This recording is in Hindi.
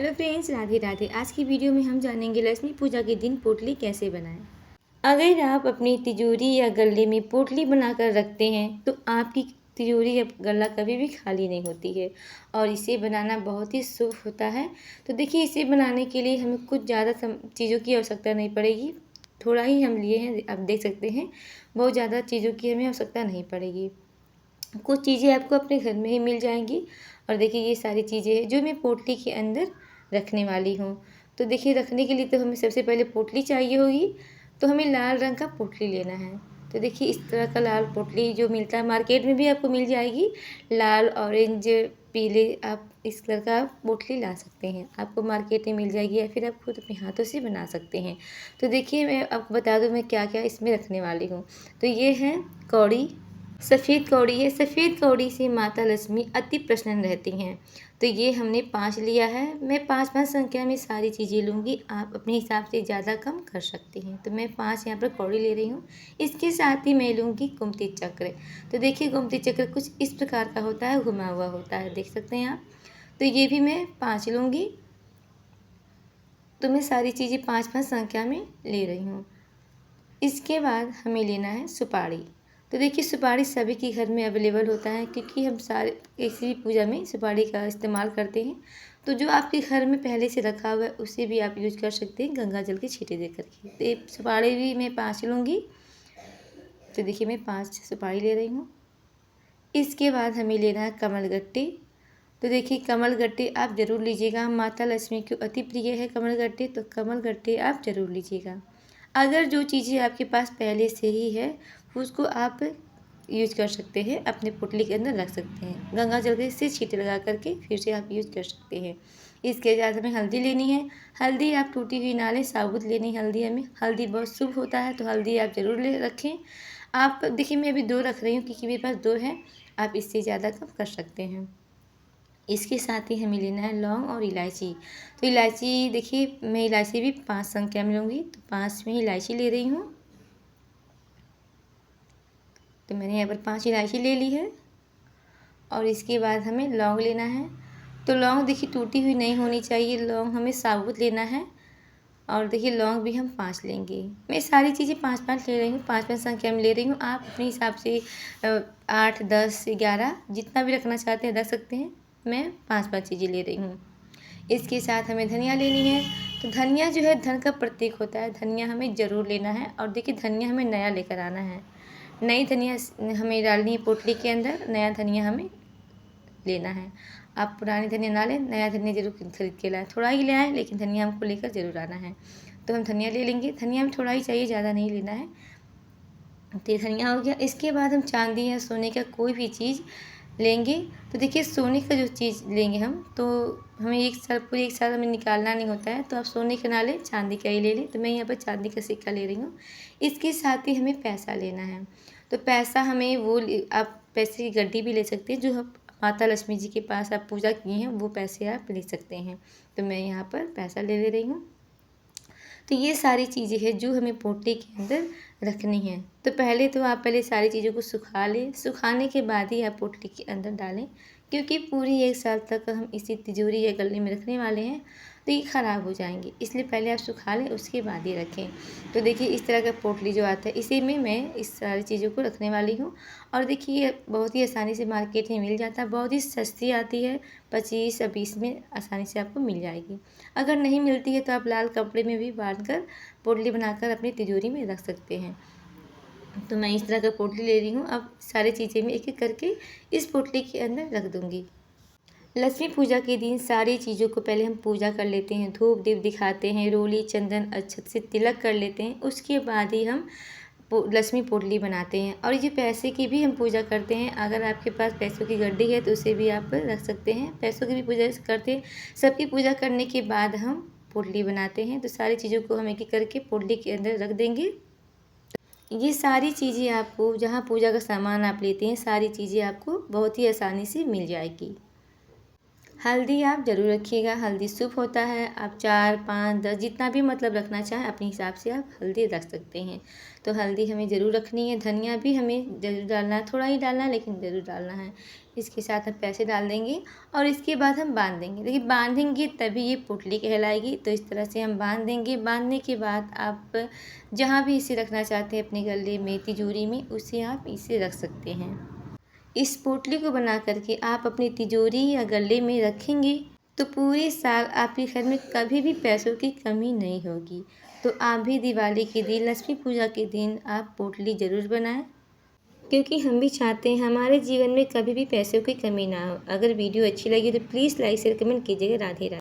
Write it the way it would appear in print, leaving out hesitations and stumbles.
Hello friends, Radhe Radhe. आज की वीडियो में हम जानेंगे लक्ष्मी पूजा के दिन पोटली कैसे बनाएं। अगर आप अपनी तिजोरी या गल्ले में पोटली बनाकर रखते हैं तो आपकी तिजोरी या गल्ला कभी भी खाली नहीं होती है और इसे बनाना बहुत ही शुभ होता है। तो देखिए, इसे बनाने के लिए हमें कुछ ज़्यादा चीज़ों की आवश्यकता नहीं पड़ेगी। थोड़ा ही हम लिए हैं, आप देख सकते हैं। बहुत ज़्यादा चीज़ों की हमें आवश्यकता नहीं पड़ेगी। कुछ चीज़ें आपको अपने घर में ही मिल जाएंगी। और देखिए, ये सारी चीज़ें हैं जो मैं पोटली के अंदर रखने वाली हूँ। तो देखिए, रखने के लिए तो हमें सबसे पहले पोटली चाहिए होगी। तो हमें लाल रंग का पोटली लेना है। तो देखिए, इस तरह का लाल पोटली जो मिलता है मार्केट में भी आपको मिल जाएगी। लाल, ऑरेंज, पीले, आप इस कलर का पोटली ला सकते हैं। आपको मार्केट में मिल जाएगी या फिर आप खुद अपने हाथों से बना सकते हैं। तो देखिए, मैं आपको बता दूँ मैं क्या क्या इसमें रखने वाली हूँ। तो ये है कौड़ी, सफ़ेद कौड़ी है। सफ़ेद कौड़ी से माता लक्ष्मी अति प्रसन्न रहती हैं। तो ये हमने 5 लिया है। मैं 5-5 संख्या में सारी चीज़ें लूँगी। आप अपने हिसाब से ज़्यादा कम कर सकते हैं। तो मैं 5 यहाँ पर कौड़ी ले रही हूँ। इसके साथ ही मैं लूँगी गोमती चक्र। तो देखिए, गोमती चक्र कुछ इस प्रकार का होता है, घुमा हुआ होता है, देख सकते हैं आप। तो ये भी मैं 5 लूँगी। तो मैं सारी चीज़ें 5-5 संख्या में ले रही हूँ। इसके बाद हमें लेना है सुपारी। तो देखिए, सुपारी सभी के घर में अवेलेबल होता है क्योंकि हम सारे किसी भी पूजा में सुपारी का इस्तेमाल करते हैं। तो जो आपके घर में पहले से रखा हुआ है उसे भी आप यूज कर सकते हैं गंगा जल के छींटे दे करके। तो ये सुपारी भी मैं 5 लूँगी। तो देखिए, मैं 5 सुपारी ले रही हूँ। इसके बाद हमें लेना है कमलगट्टे। तो देखिए, कमलगट्टे आप ज़रूर लीजिएगा। माता लक्ष्मी को अति प्रिय है कमलगट्टे, तो कमलगट्टे आप ज़रूर लीजिएगा। अगर जो चीज़ें आपके पास पहले से ही है उसको आप यूज कर सकते हैं, अपने पोटली के अंदर रख सकते हैं। गंगा जल से छींटे लगा करके फिर से आप यूज कर सकते हैं। इसके साथ हमें हल्दी लेनी है। हल्दी आप टूटी हुई ना लें, साबुत लेनी हल्दी हमें। हल्दी बहुत शुभ होता है, तो हल्दी आप ज़रूर ले रखें। आप देखिए, मैं अभी 2 रख रही हूँ क्योंकि मेरे पास 2 है। आप इससे ज़्यादा कम कर सकते हैं। इसके साथ ही हमें लेना है लौंग और इलायची। तो इलायची देखिए, मैं इलायची भी 5 संख्या में लूँगी। तो 5 में इलायची ले रही हूँ। तो मैंने यहाँ पर 5 इलायची ले ली है। और इसके बाद हमें लौंग लेना है। तो लौंग देखिए, टूटी हुई नहीं होनी चाहिए। लौंग हमें साबुत लेना है। और देखिए, लौंग भी हम 5 लेंगे। मैं सारी चीज़ें 5-5 ले रही हूँ, 5-5 संख्या में ले रही हूँ। आप अपने हिसाब से 8, 10, 11 जितना भी रखना चाहते हैं रख सकते हैं। मैं 5-5 चीज़ें ले रही हूँ। इसके साथ हमें धनिया लेनी है। तो धनिया जो है धन का प्रतीक होता है। धनिया हमें ज़रूर लेना है। और देखिए, धनिया हमें नया लेकर आना है। नई धनिया हमें डालनी है पोटली के अंदर। नया धनिया हमें लेना है। आप पुरानी धनिया ना लें, नया धनिया ज़रूर खरीद के लाएँ। थोड़ा ही ले आएँ, लेकिन धनिया हमको लेकर ज़रूर आना है। तो हम धनिया ले लेंगे। धनिया में थोड़ा ही चाहिए, ज़्यादा नहीं लेना है। तो ये धनिया हो गया। इसके बाद हम चांदी या सोने का कोई भी चीज़ लेंगे। तो देखिए, सोने का जो चीज़ लेंगे हम, तो हमें 1 साल, पूरे 1 साल हमें निकालना नहीं होता है। तो आप सोने का ना लें, चांदी का ही ले लें। तो मैं यहाँ पर चांदी का सिक्का ले रही हूँ। इसके साथ ही हमें पैसा लेना है। तो पैसा हमें आप पैसे की गड्डी भी ले सकते हैं, जो हम माता लक्ष्मी जी के पास आप पूजा किए हैं वो पैसे आप ले सकते हैं। तो मैं यहाँ पर पैसा ले रही हूँ। तो ये सारी चीज़ें हैं जो हमें पोटली के अंदर रखनी है। तो पहले सारी चीज़ों को सुखा लें। सुखाने के बाद ही आप पोटली के अंदर डालें, क्योंकि पूरी 1 साल तक हम इसी तिजोरी या गल्ले में रखने वाले हैं। तो ये ख़राब हो जाएंगी, इसलिए पहले आप सुखा लें, उसके बाद ही रखें। तो देखिए, इस तरह का पोटली जो आता है, इसी में मैं इस सारी चीज़ों को रखने वाली हूँ। और देखिए, ये बहुत ही आसानी से मार्केट में मिल जाता है। बहुत ही सस्ती आती है। 25 या 20 में आसानी से आपको मिल जाएगी। अगर नहीं मिलती है तो आप लाल कपड़े में भी बांध कर पोटली बनाकर अपनी तिजोरी में रख सकते हैं। तो मैं इस तरह का पोटली ले रही हूँ। अब सारी चीज़ें मैं एक एक करके इस पोटली के अंदर रख दूँगी। लक्ष्मी पूजा के दिन सारी चीज़ों को पहले हम पूजा कर लेते हैं, धूप दीप दिखाते हैं, रोली चंदन अक्षत से तिलक कर लेते हैं। उसके बाद ही हम लक्ष्मी पोटली बनाते हैं। और ये पैसे की भी हम पूजा करते हैं। अगर आपके पास पैसों की गड्डी है तो उसे भी आप रख सकते हैं। पैसों की भी पूजा करते हैं। सबकी पूजा करने के बाद हम पोटली बनाते हैं। तो सारी चीज़ों को हम एक एक करके पोटली के अंदर रख देंगे। ये सारी चीज़ें आपको, जहाँ पूजा का सामान आप लेते हैं, सारी चीज़ें आपको बहुत ही आसानी से मिल जाएगी। हल्दी आप ज़रूर रखिएगा, हल्दी शुभ होता है। आप 4, 5, 10 जितना भी मतलब रखना चाहें अपने हिसाब से आप हल्दी रख सकते हैं। तो हल्दी हमें ज़रूर रखनी है। धनिया भी हमें ज़रूर डालना है, थोड़ा ही डालना है लेकिन ज़रूर डालना है। इसके साथ हम पैसे डाल देंगे और इसके बाद हम बांध देंगे। देखिए बांधेंगे तभी ये पोटली कहलाएगी। तो इस तरह से हम बांध देंगे। बांधने के बाद आप जहाँ भी इसे रखना चाहते हैं अपने गले में, तिजोरी में, उसे आप इसे रख सकते हैं। इस पोटली को बना करके आप अपनी तिजोरी या गले में रखेंगे तो पूरे साल आपके घर में कभी भी पैसों की कमी नहीं होगी। तो आप भी दिवाली के दिन, लक्ष्मी पूजा के दिन आप पोटली ज़रूर बनाएं, क्योंकि हम भी चाहते हैं हमारे जीवन में कभी भी पैसों की कमी ना हो। अगर वीडियो अच्छी लगी तो प्लीज़ लाइक शेयर कमेंट कीजिएगा। राधे राधे।